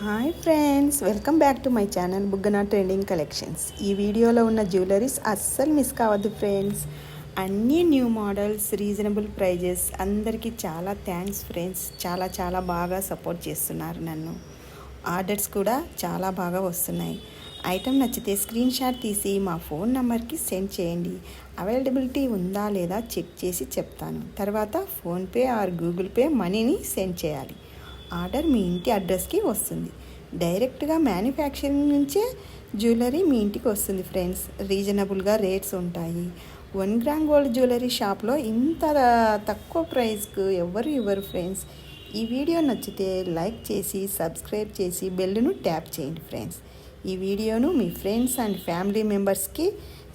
Hi friends, welcome back to my channel Buggana trending collections. ఈ వీడియోలో ఉన్న jewelleries అస్సలు మిస్ కావద్దు ఫ్రెండ్స్. అన్నీ న్యూ మోడల్స్, రీజనబుల్ ప్రైజెస్. అందరికీ చాలా థ్యాంక్స్ ఫ్రెండ్స్. చాలా చాలా బాగా సపోర్ట్ చేస్తున్నారు నన్ను. ఆర్డర్స్ కూడా చాలా బాగా వస్తున్నాయి. ఐటెం నచ్చితే స్క్రీన్ షాట్ తీసి మా ఫోన్ నెంబర్కి సెండ్ చేయండి. అవైలబిలిటీ ఉందా లేదా చెక్ చేసి చెప్తాను. తర్వాత ఫోన్పే ఆర్ గూగుల్ పే మనీని సెండ్ చేయాలి. ఆర్డర్ మీ ఇంటి అడ్రస్కి వస్తుంది. డైరెక్ట్గా మ్యానుఫ్యాక్చరింగ్ నుంచే జ్యువెలరీ మీ ఇంటికి వస్తుంది ఫ్రెండ్స్. రీజనబుల్గా రేట్స్ ఉంటాయి. 1 గ్రామ్ గోల్డ్ జ్యువెలరీ షాప్లో ఇంత తక్కువ ప్రైస్కు ఎవరు ఇవ్వరు ఫ్రెండ్స్. ఈ వీడియో నచ్చితే లైక్ చేసి సబ్స్క్రైబ్ చేసి బెల్లును ట్యాప్ చేయండి ఫ్రెండ్స్. ఈ వీడియోను మీ ఫ్రెండ్స్ అండ్ ఫ్యామిలీ మెంబర్స్కి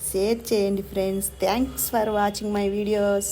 షేర్ చేయండి friends. Thanks for watching my videos.